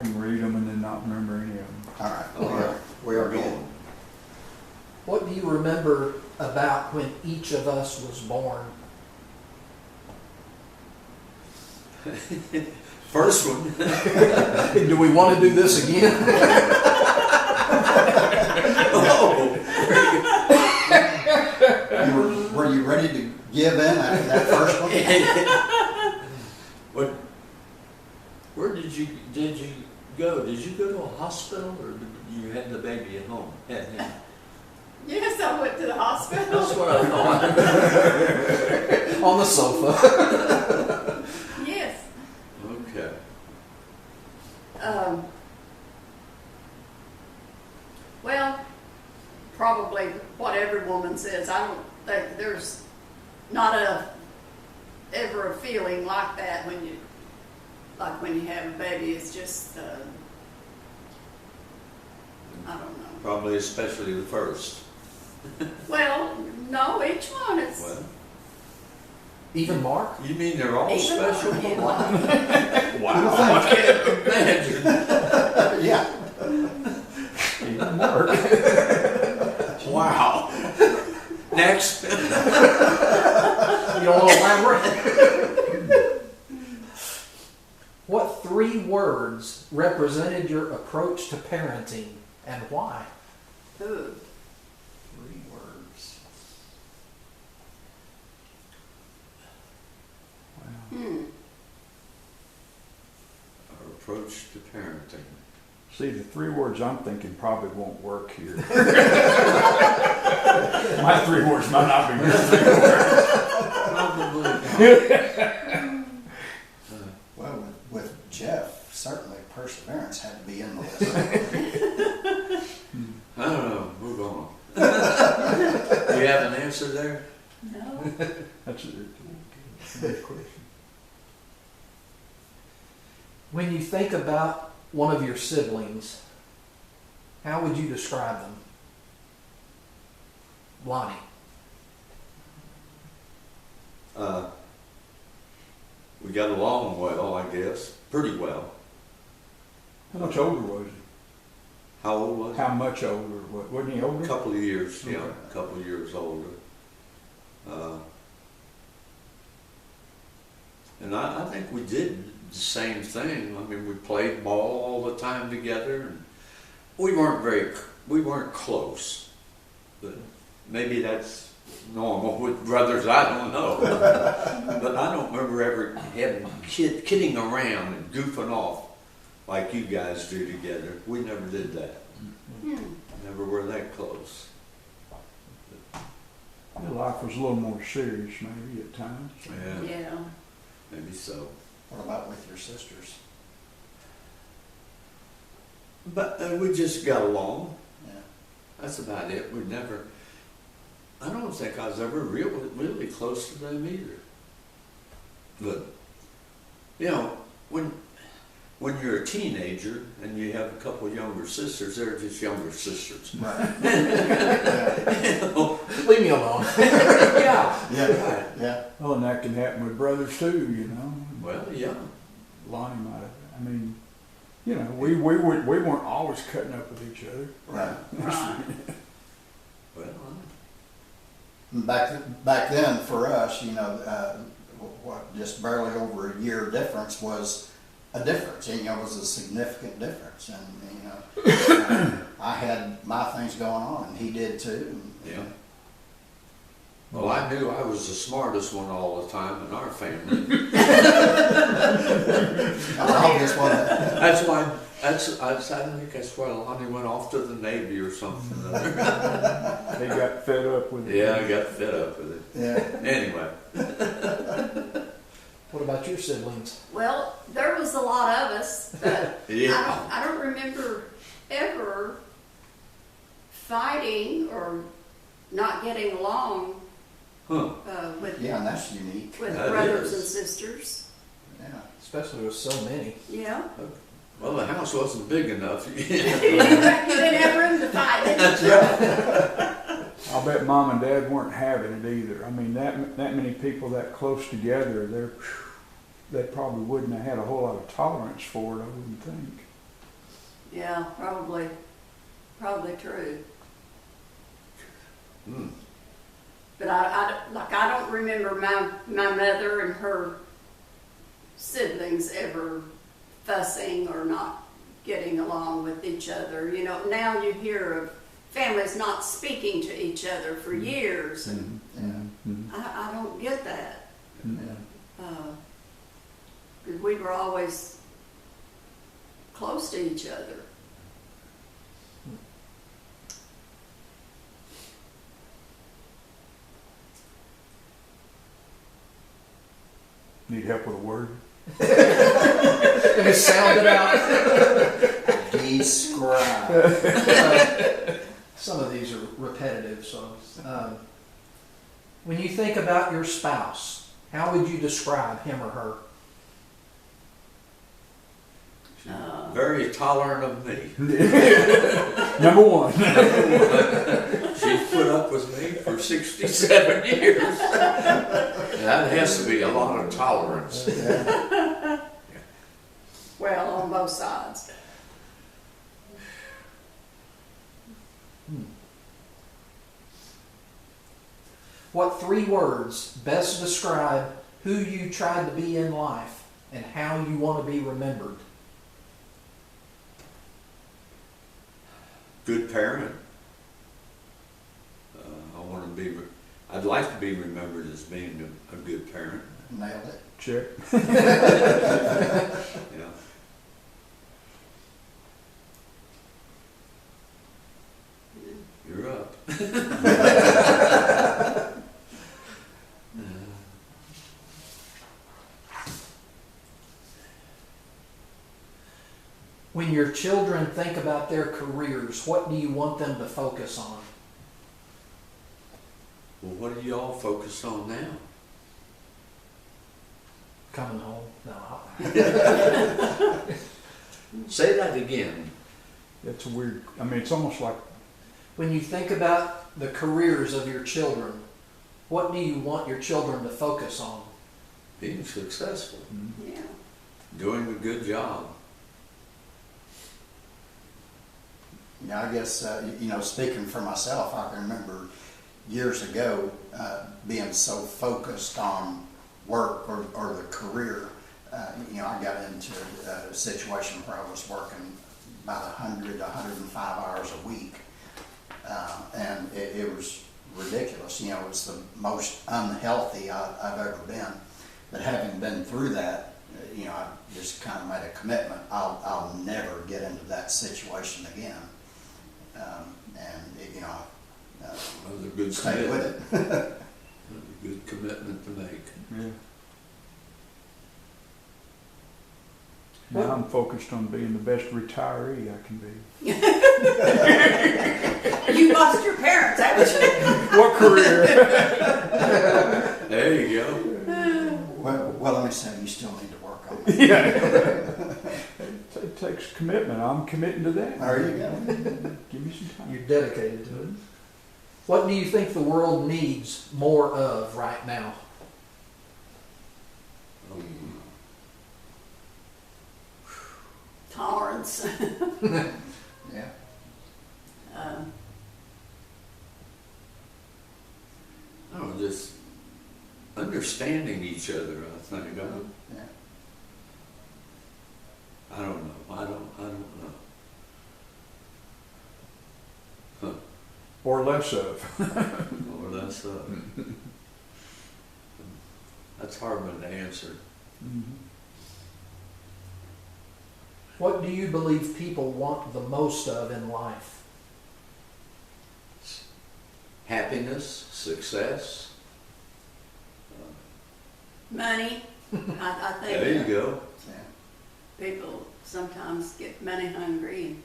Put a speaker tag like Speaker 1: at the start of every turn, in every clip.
Speaker 1: can read them and then not remember any of them.
Speaker 2: All right,
Speaker 3: Okay.
Speaker 2: we are going.
Speaker 4: What do you remember about when each of us was born?
Speaker 3: First one.
Speaker 4: Do we want to do this again?
Speaker 3: Oh.
Speaker 2: Were you ready to give in after that first one?
Speaker 3: What? Where did you go? Did you go to a hospital or did you had the baby at home? Had him?
Speaker 5: Yes, I went to the hospital.
Speaker 3: That's what I thought.
Speaker 4: On the sofa.
Speaker 5: Yes.
Speaker 3: Okay.
Speaker 5: Well, probably what every woman says. I don't think there's not ever a feeling like that when you have a baby. It's just I don't know.
Speaker 3: Probably especially the first.
Speaker 5: Well, no, each one is.
Speaker 3: Well,
Speaker 4: Even Mark?
Speaker 3: you mean they're all
Speaker 5: Even
Speaker 3: special?
Speaker 5: Mark, yeah.
Speaker 3: Wow, I can't imagine.
Speaker 2: Yeah.
Speaker 4: Even Mark.
Speaker 3: Wow. Next.
Speaker 4: You don't want to elaborate? What 3 words represented your approach to parenting and why?
Speaker 5: Ooh.
Speaker 4: 3 words.
Speaker 5: Hmm.
Speaker 3: Our approach to parenting.
Speaker 1: See, the 3 words I'm thinking probably won't work here. My 3 words might not be good 3 words.
Speaker 3: Probably not.
Speaker 2: Well, with Jeff, certainly perseverance had to be in the list.
Speaker 3: I don't know. Move on. Do you have an answer there?
Speaker 5: No.
Speaker 1: That's a good question.
Speaker 4: When you think about one of your siblings, how would you describe them? Lonnie.
Speaker 3: We got along well, I guess. Pretty well.
Speaker 1: How much older was he?
Speaker 3: How old was he?
Speaker 1: How much older? Wasn't he older?
Speaker 3: A couple of years, yeah,
Speaker 1: Okay.
Speaker 3: a couple of years older. And I think we did the same thing. I mean, we played ball all the time together, and we weren't close. But maybe that's normal with brothers. I don't know. But I don't remember ever having kidding around and goofing off like you guys do together. We never did that. Never were that close.
Speaker 1: Your life was a little more serious maybe at times.
Speaker 3: Yeah,
Speaker 5: Yeah.
Speaker 3: maybe so.
Speaker 2: What about with your sisters?
Speaker 3: But we just got along.
Speaker 2: Yeah.
Speaker 3: That's about it. We never. I don't think I was ever really close to them either. But you know, when you're a teenager and you have a couple younger sisters, they're just younger sisters.
Speaker 2: Right.
Speaker 3: You know?
Speaker 4: Leave me alone.
Speaker 3: Yeah.
Speaker 2: Yeah.
Speaker 3: Right.
Speaker 2: Yeah.
Speaker 1: Well, and that can happen with brothers too, you know.
Speaker 3: Well, yeah.
Speaker 1: Lonnie might have. I mean, you know, we weren't always cutting up with each other.
Speaker 2: Right.
Speaker 3: Well,
Speaker 2: Back then, for us, you know, what just barely over a year difference was a difference. And, you know, it was a significant difference. And you know, I had my things going on, and he did too. And,
Speaker 3: yeah. Well, I knew I was the smartest one all the time in our family.
Speaker 2: obvious one.
Speaker 3: That's why. I think that's why Lonnie went off to the Navy or something.
Speaker 1: They got fed up with it.
Speaker 3: Yeah, I got fed up with it.
Speaker 2: Yeah.
Speaker 3: Anyway.
Speaker 4: What about your siblings?
Speaker 5: Well, there was a lot of us, but
Speaker 3: Yeah.
Speaker 5: I don't remember ever fighting or not getting along
Speaker 3: Huh.
Speaker 5: with
Speaker 2: Yeah, and that's unique.
Speaker 3: That
Speaker 5: brothers
Speaker 3: is.
Speaker 5: and sisters.
Speaker 2: Yeah.
Speaker 4: Especially with so many.
Speaker 5: Yeah.
Speaker 3: Well, the house wasn't big enough.
Speaker 5: You didn't have room to fight.
Speaker 3: That's right.
Speaker 1: I'll bet Mom and Dad weren't having it either. I mean, that many people that close together, they probably wouldn't have had a whole lot of tolerance for it, I wouldn't think.
Speaker 5: Yeah, probably true.
Speaker 3: Hmm.
Speaker 5: But I don't remember my mother and her siblings ever fussing or not getting along with each other. You know, now you hear of families not speaking to each other for years, and I don't get that. Because we were always close to each other.
Speaker 1: Need help with a word?
Speaker 4: Let me sound it out.
Speaker 2: Describe.
Speaker 4: Some of these are repetitive, so. When you think about your spouse, how would you describe him or her?
Speaker 3: Very tolerant of me.
Speaker 1: Number one.
Speaker 3: She's put up with me for 67 years. That has to be a lot of tolerance.
Speaker 5: Well, on both sides.
Speaker 4: What 3 words best describe who you tried to be in life and how you want to be remembered?
Speaker 3: Good parent. I'd like to be remembered as being a good parent.
Speaker 2: Nailed it.
Speaker 1: Check.
Speaker 3: Yeah. You're up.
Speaker 4: When your children think about their careers, what do you want them to focus on?
Speaker 3: Well, what are you all focused on now?
Speaker 4: Coming home? No.
Speaker 3: Say that again.
Speaker 1: That's a weird, I mean, it's almost like,
Speaker 4: When you think about the careers of your children, what do you want your children to focus on?
Speaker 3: Being successful.
Speaker 5: Yeah.
Speaker 3: Doing a good job.
Speaker 2: Yeah, I guess, speaking for myself, I can remember years ago being so focused on work or the career. I got into a situation where I was working about 100 to 105 hours a week. And it was ridiculous. It was the most unhealthy I've ever been. But having been through that, I just kind of made a commitment. I'll never get into that situation again.
Speaker 3: That was a good
Speaker 2: Stay with
Speaker 3: commitment.
Speaker 2: it.
Speaker 3: That was a good commitment to make.
Speaker 1: yeah. Now I'm focused on being the best retiree I can be.
Speaker 5: You lost your parents, haven't you?
Speaker 1: What career?
Speaker 3: There you go.
Speaker 2: Well, let me say, you still need to work on it.
Speaker 1: Yeah. It takes commitment. I'm committing to that.
Speaker 2: There you go.
Speaker 1: Give me some time.
Speaker 4: You're dedicated to it. What do you think the world needs more of right now?
Speaker 5: Tolerance.
Speaker 2: Yeah.
Speaker 3: Just understanding each other, I think.
Speaker 2: Yeah.
Speaker 3: I don't know. I don't know. Huh.
Speaker 1: Or less of.
Speaker 3: Or that's that's hard one to answer.
Speaker 4: What do you believe people want the most of in life?
Speaker 3: Happiness, success.
Speaker 5: Money. I think
Speaker 3: There you go.
Speaker 2: Yeah.
Speaker 5: people sometimes get money hungry.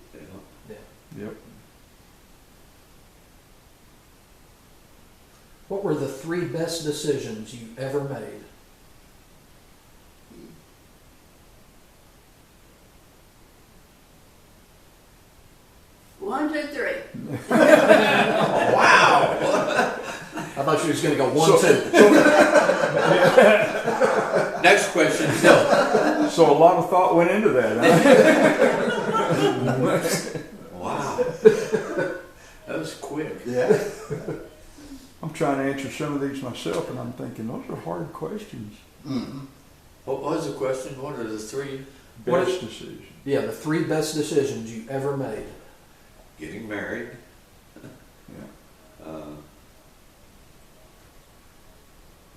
Speaker 3: Yeah.
Speaker 1: Yep.
Speaker 4: What were the 3 best decisions you ever made?
Speaker 5: One, two, three.
Speaker 3: Wow.
Speaker 4: I thought she was going to go 1, 2.
Speaker 3: Next question, Phil.
Speaker 1: So a lot of thought went into that, huh?
Speaker 3: moves. Wow. That was quick.
Speaker 2: Yeah.
Speaker 1: I'm trying to answer some of these myself, and I'm thinking those are hard questions.
Speaker 2: Mm-hmm.
Speaker 3: What was the question? What are the three?
Speaker 4: What
Speaker 1: Best decision.
Speaker 4: Yeah, the 3 best decisions you ever made.
Speaker 3: Getting married.
Speaker 1: Yeah.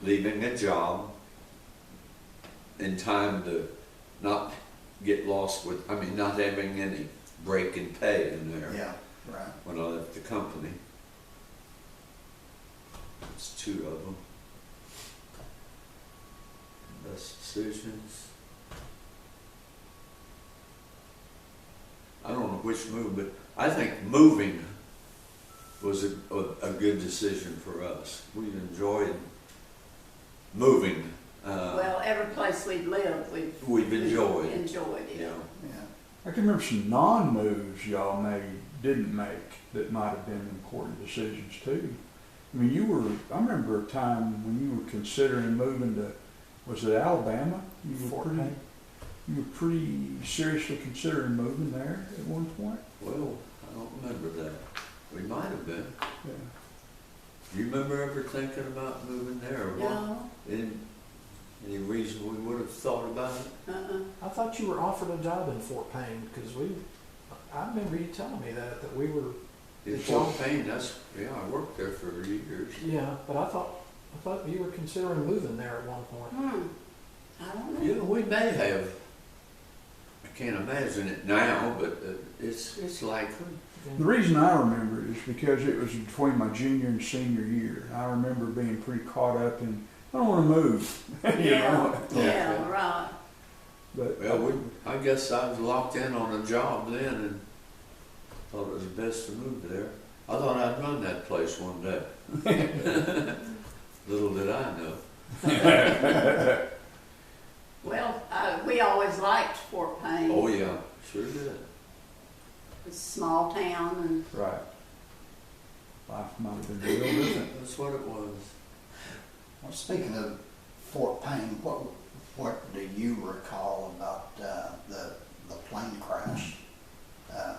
Speaker 3: Leaving a job in time to not get lost with, not having any break in pay in there
Speaker 2: Yeah, right.
Speaker 3: when I left the company. It's 2 of them. Best decisions. I don't know which move, but I think moving was a good decision for us. We enjoyed moving.
Speaker 5: Well, every place we've lived,
Speaker 3: We've enjoyed.
Speaker 5: Enjoyed it.
Speaker 3: Yeah.
Speaker 2: Yeah.
Speaker 1: I can remember some non-moves y'all didn't make that might have been important decisions too. I mean, I remember a time when you were considering moving to, was it Alabama?
Speaker 4: Fort Payne.
Speaker 1: You were pretty seriously considering moving there at one point?
Speaker 3: Well, I don't remember that. We might have been.
Speaker 1: Yeah.
Speaker 3: Do you remember ever thinking about moving there or what?
Speaker 5: No,
Speaker 3: Any reason we would have thought about it?
Speaker 4: I thought you were offered a job in Fort Payne because I remember you telling me that we were.
Speaker 3: In
Speaker 4: Did
Speaker 3: Fort
Speaker 4: y'all-
Speaker 3: Payne, I worked there for years.
Speaker 4: Yeah, but I thought you were considering moving there at one point.
Speaker 5: I don't know.
Speaker 3: You know, we may have. I can't imagine it now, but it's likely.
Speaker 1: The reason I remember it is because it was between my junior and senior year. I remember being pretty caught up in, I don't want to move. You know?
Speaker 5: Yeah, right.
Speaker 1: But
Speaker 3: Well, I guess I was locked in on a job then and thought it was best to move there. I thought I'd run that place one day. Little did I know.
Speaker 5: Well, we always liked Fort Payne.
Speaker 3: Oh yeah, sure did.
Speaker 5: It's a small town
Speaker 1: right. Life might have been real different.
Speaker 3: That's what it was.
Speaker 2: Well, speaking of Fort Payne, what do you recall about the plane crash? The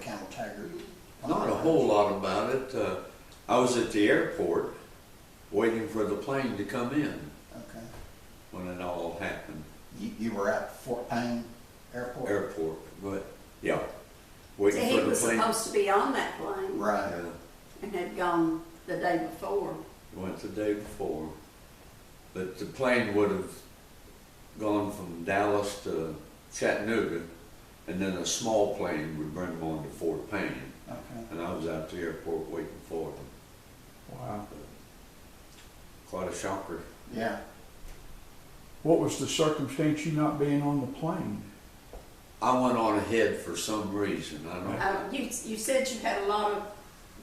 Speaker 2: Camel Taggart.
Speaker 3: Not a whole lot about it. I was at the airport waiting for the plane to come in
Speaker 2: Okay.
Speaker 3: when it all happened.
Speaker 2: You were at Fort Payne Airport?
Speaker 3: Airport, but yeah,
Speaker 5: and
Speaker 3: waiting
Speaker 5: he
Speaker 3: for the
Speaker 5: was
Speaker 3: plane.
Speaker 5: supposed to be on that plane
Speaker 2: Right.
Speaker 3: Yeah,
Speaker 5: and had gone the day before.
Speaker 3: went the day before, but the plane would have gone from Dallas to Chattanooga, and then a small plane would bring them on to Fort Payne.
Speaker 2: Okay.
Speaker 3: And I was at the airport waiting for them.
Speaker 1: Wow.
Speaker 3: Quite a shocker.
Speaker 2: Yeah.
Speaker 1: What was the circumstance you not being on the plane?
Speaker 3: I went on ahead for some reason. I don't.
Speaker 5: You said you had a lot of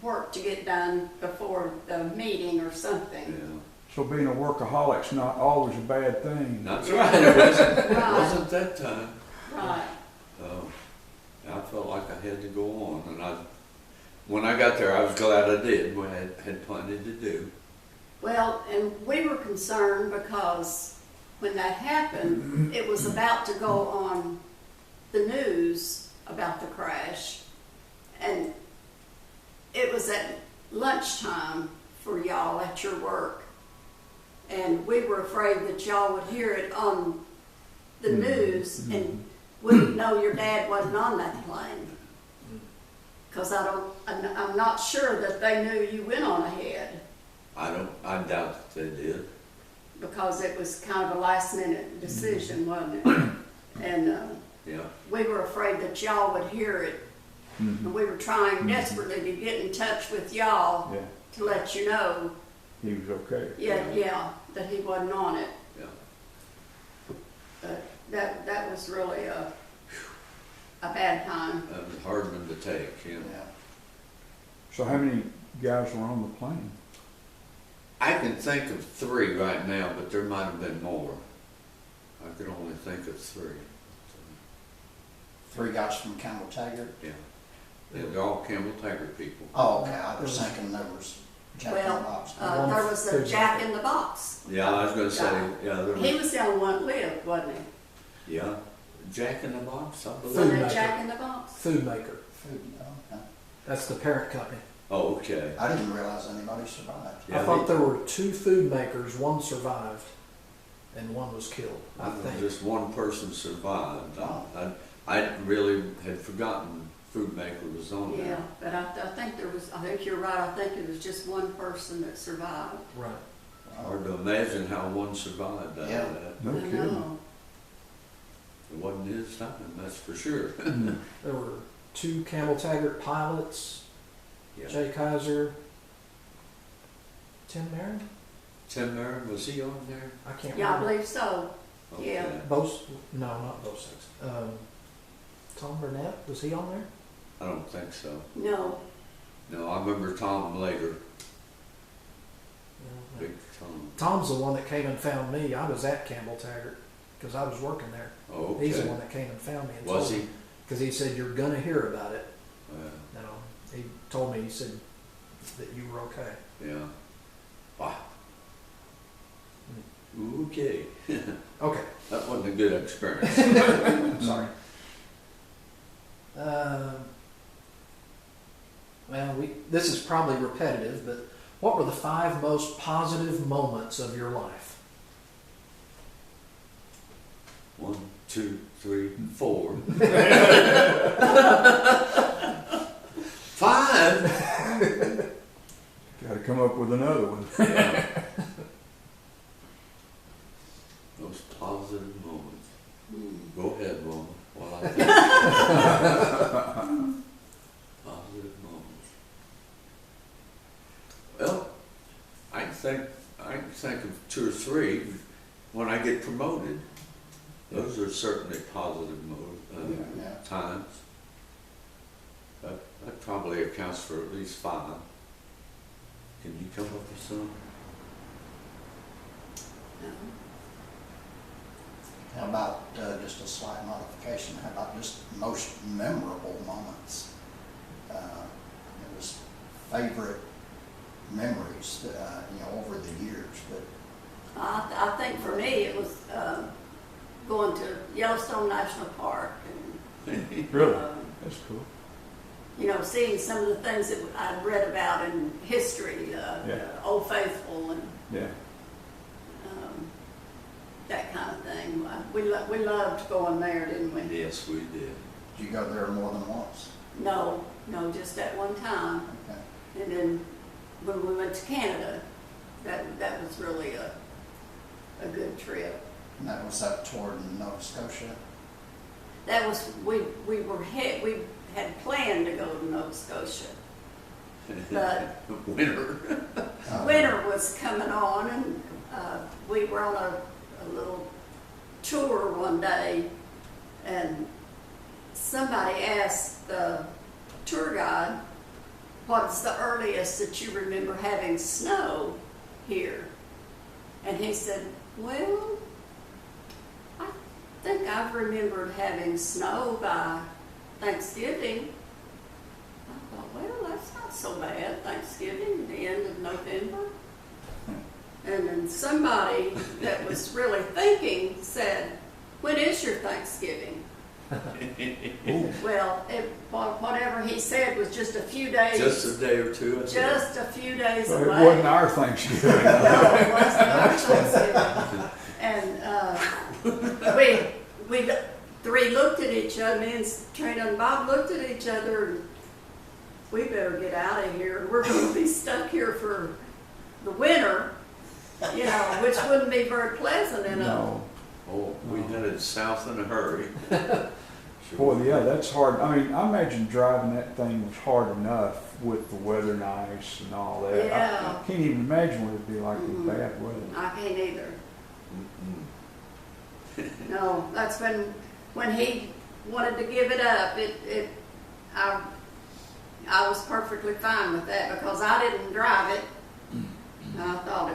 Speaker 5: work to get done before the meeting or something.
Speaker 3: Yeah,
Speaker 1: So being a workaholic's not always a bad thing.
Speaker 3: that's right. It wasn't. It
Speaker 5: Right.
Speaker 3: wasn't that time.
Speaker 5: Right.
Speaker 3: I felt like I had to go on, and when I got there, I was glad I did. We had plenty to do.
Speaker 5: Well, and we were concerned because when that happened, it was about to go on the news about the crash, and it was at lunchtime for y'all at your work, and we were afraid that y'all would hear it on the news and wouldn't know your dad wasn't on that plane. Because I'm not sure that they knew you went on ahead,
Speaker 3: I doubt that they did.
Speaker 5: because it was kind of a last minute decision, wasn't it? And
Speaker 3: Yeah.
Speaker 5: we were afraid that y'all would hear it.
Speaker 1: Mhm.
Speaker 5: And we were trying desperately to get in touch with y'all
Speaker 1: Yeah,
Speaker 5: to let you know,
Speaker 1: he was okay.
Speaker 5: yeah, that he wasn't on it.
Speaker 3: Yeah.
Speaker 5: But that was really a bad time.
Speaker 3: That was a hard one to take. Yeah.
Speaker 2: Yeah.
Speaker 1: So how many guys were on the plane?
Speaker 3: I can think of 3 right now, but there might have been more. I could only think of 3.
Speaker 2: 3 guys from Camel Taggart.
Speaker 3: Yeah. They're all Camel Taggart people.
Speaker 2: Oh, okay. I was thinking there was Jack in the
Speaker 5: Well,
Speaker 2: Box.
Speaker 5: there was a Jack in the Box.
Speaker 3: Yeah, I was going to say, yeah, there
Speaker 5: He
Speaker 3: was,
Speaker 5: was the only one that lived, wasn't he?
Speaker 3: yeah. Jack in the Box, I believe.
Speaker 4: Food
Speaker 5: Wasn't it
Speaker 4: maker.
Speaker 5: Jack in the Box?
Speaker 4: Food Maker.
Speaker 2: Food, okay.
Speaker 4: That's the parent company.
Speaker 3: Oh, okay.
Speaker 2: I didn't realize anybody survived.
Speaker 3: Yeah,
Speaker 4: I thought there were 2 food makers. One survived, and one was killed. I think.
Speaker 3: Just one person survived.
Speaker 2: Oh.
Speaker 3: I really had forgotten Food Maker was on
Speaker 5: Yeah,
Speaker 3: there.
Speaker 5: but I think there was, I think you're right, I think it was just one person that survived.
Speaker 4: Right.
Speaker 3: Hard to imagine how one survived out
Speaker 2: Yeah.
Speaker 3: of that.
Speaker 1: No
Speaker 5: I
Speaker 1: kidding.
Speaker 5: know.
Speaker 3: It wasn't his time, that's for sure.
Speaker 4: There were 2 Camel Taggart pilots.
Speaker 3: Yeah.
Speaker 4: Jay Kaiser. Tim Merritt?
Speaker 3: Tim Merritt, was he on there?
Speaker 4: I can't
Speaker 5: Yeah, I
Speaker 4: remember.
Speaker 5: believe so. Yeah.
Speaker 3: Okay.
Speaker 4: No, not Bo Six. Tom Burnett, was he on there?
Speaker 3: I don't think so.
Speaker 5: No,
Speaker 3: No, I remember Tom later.
Speaker 4: Yeah.
Speaker 3: Big Tom.
Speaker 4: Tom's the one that came and found me. I was at Campbell Taggart because I was working there.
Speaker 3: Oh, okay.
Speaker 4: He's the one that came and found me and
Speaker 3: Was
Speaker 4: told
Speaker 3: he?
Speaker 4: me. Because he said, you're going to hear about it.
Speaker 3: Yeah.
Speaker 4: You know, he told me, he said that you were okay.
Speaker 3: Yeah. Wow. Okay.
Speaker 4: Okay.
Speaker 3: That wasn't a good experience.
Speaker 4: Sorry. Well, this is probably repetitive, but what were the 5 most positive moments of your life?
Speaker 3: 1, 2, 3, 4. 5.
Speaker 1: Gotta come up with another one.
Speaker 3: Yeah. Most positive moments. Go ahead, Mama. While I think. Positive moments. Well, I can think of 2 or 3 when I get promoted. Those are certainly positive
Speaker 2: Yeah.
Speaker 3: times. That probably accounts for at least 5. Can you come up with some?
Speaker 5: no.
Speaker 2: How about just a slight modification? How about just most memorable moments? It was favorite memories, over the years. But
Speaker 5: I think for me, it was going to Yellowstone National Park and,
Speaker 1: Really? That's cool.
Speaker 5: seeing some of the things that I'd read about in history, Old Faithful and
Speaker 1: Yeah.
Speaker 5: that kind of thing. We loved going there, didn't we?
Speaker 3: Yes, we did.
Speaker 2: did you go there more than once?
Speaker 5: No, just at one time.
Speaker 2: Okay.
Speaker 5: And then when we went to Canada, that was really a good trip.
Speaker 2: And that was up toward Nova Scotia.
Speaker 5: That was we had planned to go to Nova Scotia, but
Speaker 3: Winter.
Speaker 5: winter was coming on, and we were on a little tour one day, and somebody asked the tour guide, "What's the earliest that you remember having snow here?" And he said, "Well, I think I've remembered having snow by Thanksgiving." I thought, well, that's not so bad. Thanksgiving, the end of November. And then somebody that was really thinking said, "When is your Thanksgiving?" Well, whatever he said was just a few days.
Speaker 3: Just a day or two.
Speaker 5: Just a few days
Speaker 1: So it
Speaker 5: away.
Speaker 1: wasn't our Thanksgiving.
Speaker 5: No, it wasn't our Thanksgiving. And we 3 looked at each other, me and Trina and Bob looked at each other, and we better get out of here. We're going to be stuck here for the winter, which wouldn't be very pleasant in
Speaker 1: No.
Speaker 3: Oh, we headed south in a hurry.
Speaker 1: Boy, yeah, that's hard. I mean, I imagine driving that thing was hard enough with the weather nice and all that.
Speaker 5: Yeah.
Speaker 1: I can't even imagine what it'd be like with
Speaker 5: Mhm.
Speaker 1: bad weather.
Speaker 5: I can't either.
Speaker 3: Mm-mm.
Speaker 5: No, that's when he wanted to give it up. I was perfectly fine with that because I didn't drive it. I thought,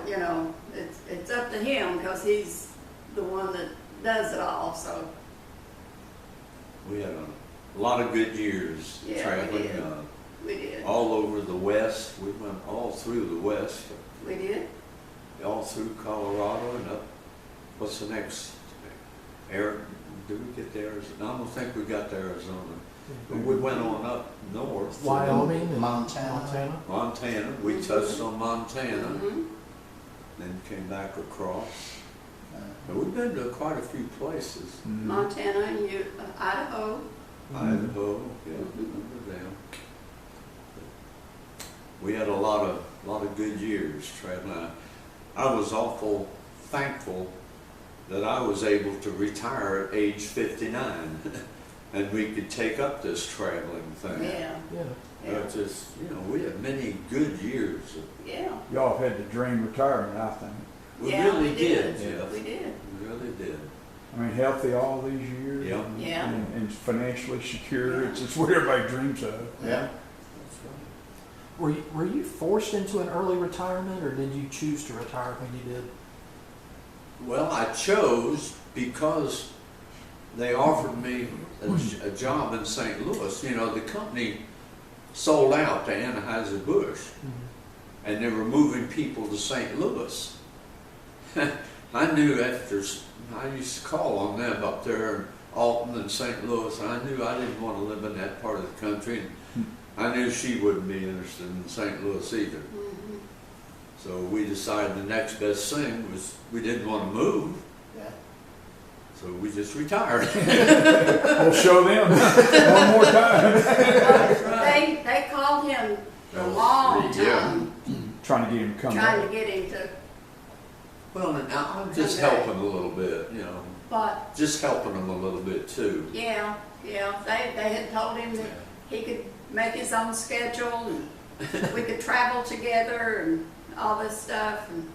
Speaker 5: it's up to him because he's the one that does it all. So
Speaker 3: We had a lot of good years
Speaker 5: Yeah, we
Speaker 3: traveling
Speaker 5: did. we did.
Speaker 3: all over the West. We went all through the West,
Speaker 5: We did.
Speaker 3: all through Colorado and up. What's the next? did we get to Arizona? I don't think we got to Arizona. But we went on up north. to
Speaker 4: Wyoming and
Speaker 2: Montana.
Speaker 3: Montana. We touched on Montana,
Speaker 5: Mhm.
Speaker 3: then came back across.
Speaker 2: Uh,
Speaker 3: But we've been to quite a few places.
Speaker 1: Mhm.
Speaker 5: Montana and Idaho.
Speaker 3: Idaho, yeah, remember them. We had a lot of good years traveling. I was awful thankful that I was able to retire at age 59, and we could take up this traveling thing.
Speaker 5: Yeah,
Speaker 4: yeah.
Speaker 5: yeah,
Speaker 3: Just, we had many good years.
Speaker 5: yeah.
Speaker 1: Y'all had the dream retirement, I think.
Speaker 3: We
Speaker 5: Yeah,
Speaker 3: really
Speaker 5: we
Speaker 3: did,
Speaker 5: did.
Speaker 3: Jeff.
Speaker 5: We did.
Speaker 3: We really did.
Speaker 1: I mean, healthy all these years.
Speaker 3: Yeah.
Speaker 1: And,
Speaker 5: Yeah.
Speaker 1: and financially secure.
Speaker 5: Yeah.
Speaker 1: It's what everybody dreams of.
Speaker 2: Yeah.
Speaker 3: That's right.
Speaker 4: Were you forced into an early retirement, or did you choose to retire when you did?
Speaker 3: Well, I chose because they offered me a job in St. Louis. The company sold out to Anheuser-Busch, and they were moving people to St. Louis. I knew I used to call on them up there in Alton and St. Louis, and I knew I didn't want to live in that part of the country. And I knew she wouldn't be interested in St. Louis either.
Speaker 5: Mhm.
Speaker 3: So we decided the next best thing was we didn't want to move,
Speaker 2: Yeah.
Speaker 3: so we just retired.
Speaker 1: We'll show them one more time.
Speaker 5: They called him for a long
Speaker 3: Yeah.
Speaker 5: time,
Speaker 1: Trying to get him to come
Speaker 5: trying to
Speaker 1: back.
Speaker 5: get him to,
Speaker 3: Well, and I'm just
Speaker 5: Okay.
Speaker 3: helping a little bit,
Speaker 5: but,
Speaker 3: just helping them a little bit too.
Speaker 5: yeah, they had told him that he could make his own schedule, and we could travel together, and all this stuff, and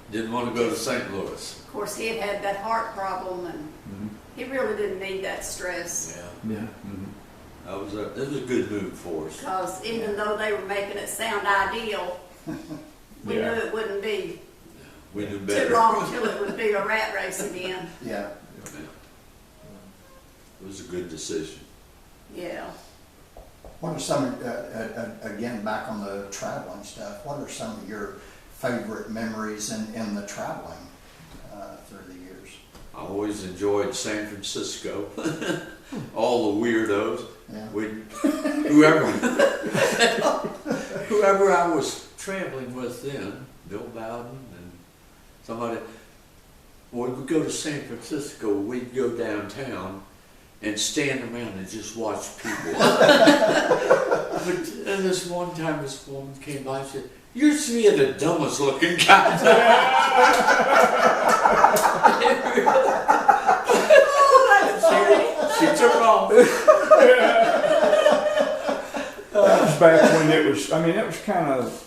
Speaker 3: Didn't want to go to St. Louis.
Speaker 5: of course, he had that heart problem, and
Speaker 1: Mhm.
Speaker 5: he really didn't need that stress.
Speaker 3: Yeah,
Speaker 1: Yeah. Mhm.
Speaker 3: it was a good move for us.
Speaker 5: Because even though they were making it sound ideal, we knew
Speaker 1: Yeah.
Speaker 5: it wouldn't be
Speaker 3: We knew better.
Speaker 5: too long till it would be a rat race again.
Speaker 2: Yeah.
Speaker 3: Yeah. It was a good decision.
Speaker 5: Yeah.
Speaker 2: What are some, again, back on the traveling stuff, what are some of your favorite memories in the traveling through the years?
Speaker 3: I always enjoyed San Francisco. All the weirdos.
Speaker 2: Yeah.
Speaker 3: Whoever I was traveling with then, Bill Bowden and somebody, when we go to San Francisco, we'd go downtown and stand around and just watch people. And this one time, this woman came by and said, "You're three of the dumbest looking guys." She took off.
Speaker 1: That was back when it was, that was kind of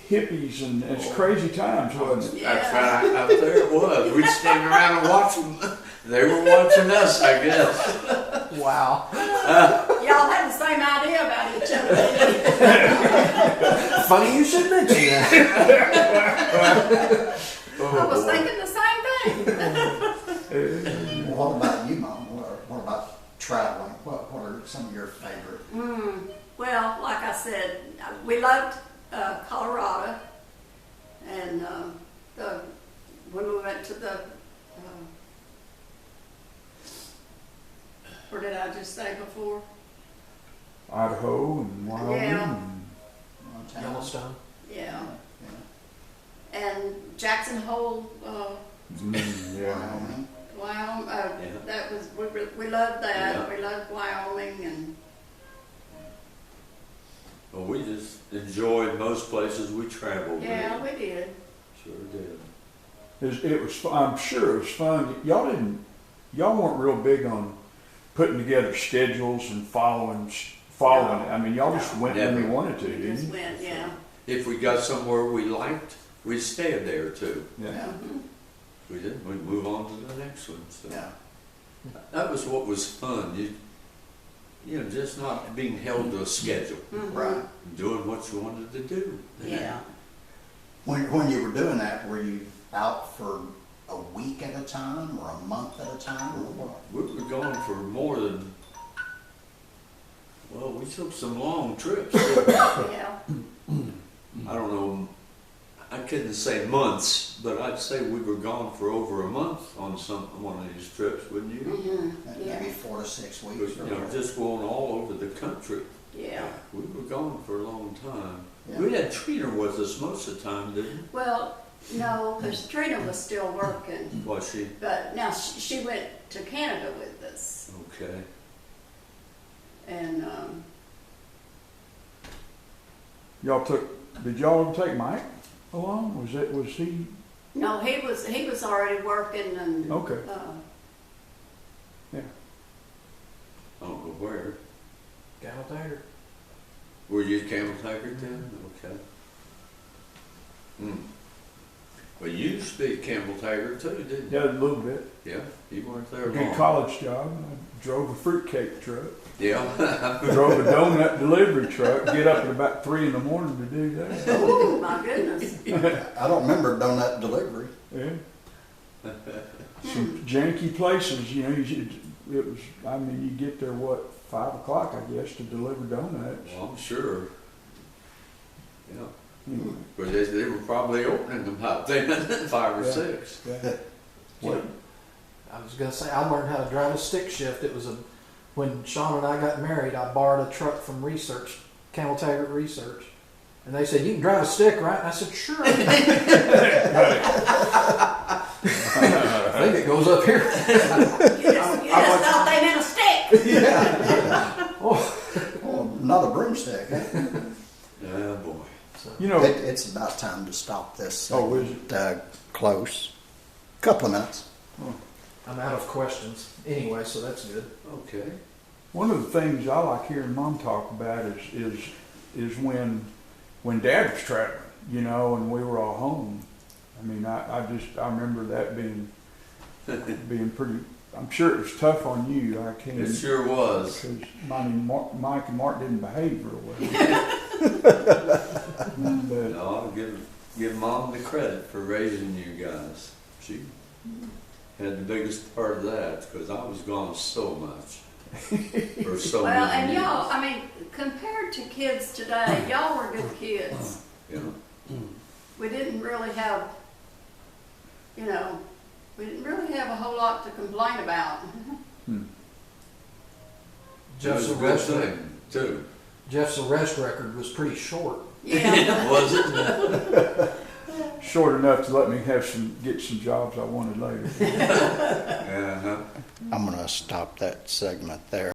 Speaker 1: hippies and it's crazy times, wasn't it?
Speaker 3: That's right, out there it was. We'd stand around and watch them. They were watching us, I guess.
Speaker 4: Wow.
Speaker 5: Y'all had the same idea about each other. didn't you?
Speaker 4: Funny you should mention that.
Speaker 5: I was thinking the same thing.
Speaker 2: What about you, Mom? What about traveling? What are some of your favorite?
Speaker 5: Well, like I said, we loved Colorado, and when we went to the where did I just say before?
Speaker 1: Idaho and Wyoming.
Speaker 5: Yeah.
Speaker 1: And,
Speaker 2: Montana?
Speaker 4: Yellowstone.
Speaker 5: Yeah,
Speaker 2: Yeah.
Speaker 5: and Jackson Hole,
Speaker 1: yeah.
Speaker 2: Wyoming?
Speaker 5: Wyoming.
Speaker 3: Yeah.
Speaker 5: That was we loved that.
Speaker 3: Yeah.
Speaker 5: We loved Wyoming, and
Speaker 3: Well, we just enjoyed most places we traveled.
Speaker 5: yeah, we did.
Speaker 3: Sure did.
Speaker 1: It was, I'm sure it was fun. Y'all weren't real big on putting together schedules and following it. Y'all just went when you
Speaker 3: Never.
Speaker 1: wanted to,
Speaker 5: We
Speaker 1: didn't
Speaker 5: just
Speaker 1: you?
Speaker 5: went, yeah.
Speaker 3: If we got somewhere we liked, we'd stay there too.
Speaker 1: Yeah.
Speaker 5: Mhm.
Speaker 3: If we didn't, we'd move on to the next one. So
Speaker 2: Yeah.
Speaker 3: that was what was fun. Just not being held to a schedule,
Speaker 5: Mhm.
Speaker 2: Right.
Speaker 3: doing what you wanted to do.
Speaker 5: Yeah.
Speaker 2: When you were doing that, were you out for a week at a time or a month at a time? Or what?
Speaker 3: We were going for more than. Well, we took some long trips. Didn't we?
Speaker 5: Yeah.
Speaker 3: I don't know I couldn't say months, but I'd say we were gone for over a month on one of these trips, wouldn't you?
Speaker 5: Mm-hmm. Yeah.
Speaker 2: Maybe 4 to 6
Speaker 3: You
Speaker 2: weeks.
Speaker 3: know, just going all over the country.
Speaker 5: Yeah.
Speaker 3: We were gone for a long time.
Speaker 2: Yeah.
Speaker 3: We had Trina with us most of the time, didn't we?
Speaker 5: Well, no, because Trina was still working,
Speaker 3: Was she?
Speaker 5: but now she went to Canada with us,
Speaker 3: Okay.
Speaker 5: and
Speaker 1: Did y'all take Mike along? Was he?
Speaker 5: no, he was already working, and
Speaker 1: Okay.
Speaker 3: I don't know where.
Speaker 4: Camel Tiger.
Speaker 3: Were you at Camel Tiger then? Okay. Well, you used to be at Camel Tiger too, didn't you?
Speaker 1: Yeah, a little bit.
Speaker 3: Yeah, you weren't there
Speaker 1: Good
Speaker 3: long.
Speaker 1: college job. I drove a fruitcake truck.
Speaker 3: Yeah.
Speaker 1: Drove a donut delivery truck. Get up at about 3 in the morning to do that.
Speaker 5: oh my goodness,
Speaker 2: I don't remember donut delivery.
Speaker 1: Yeah. Some janky places, you know. It was. I mean, you get there 5 o'clock, I guess, to deliver donuts.
Speaker 3: Well, I'm sure. Yeah.
Speaker 1: Anyway,
Speaker 3: But they were probably opening them out then, 5 or
Speaker 1: Yeah.
Speaker 3: 6.
Speaker 1: yeah. What?
Speaker 4: I was gonna say I learned how to drive a stick shift. It was when Sean and I got married. I borrowed a truck from Research, Camel Taggart Research, and they said you can drive a stick, right? And I said sure. I think it goes up here.
Speaker 5: you just thought they meant a stick.
Speaker 4: Yeah.
Speaker 2: Oh, not a broomstick. Huh?
Speaker 3: Yeah, boy.
Speaker 4: So,
Speaker 1: You know.
Speaker 2: It's about time to stop this.
Speaker 1: Oh, is
Speaker 2: Close. Couple of minutes.
Speaker 4: I'm out of questions anyway, so that's good.
Speaker 3: Okay.
Speaker 1: One of the things I like hearing Mom talk about is when Dad was traveling, you know, and we were all home. I mean, I remember that being pretty. I'm sure it was tough on you. I can't.
Speaker 3: It sure was.
Speaker 1: Because Mike and Mark didn't behave real well. But
Speaker 3: No, I'll give Mom the credit for raising you guys. She had the biggest part of that because I was gone so much for so
Speaker 5: Well,
Speaker 3: many
Speaker 5: and
Speaker 3: years.
Speaker 5: y'all, I mean, compared to kids today, y'all were good kids.
Speaker 3: Yeah.
Speaker 5: We didn't really have, you know, we didn't really have a whole lot to complain about.
Speaker 3: It
Speaker 4: Jeff's
Speaker 3: was a good
Speaker 4: arrest,
Speaker 3: thing too.
Speaker 4: Jeff's arrest record was pretty short.
Speaker 5: Yeah.
Speaker 3: Was it?
Speaker 1: short enough to let me get some jobs I wanted later.
Speaker 3: Uh-huh.
Speaker 2: I'm going to stop that segment there.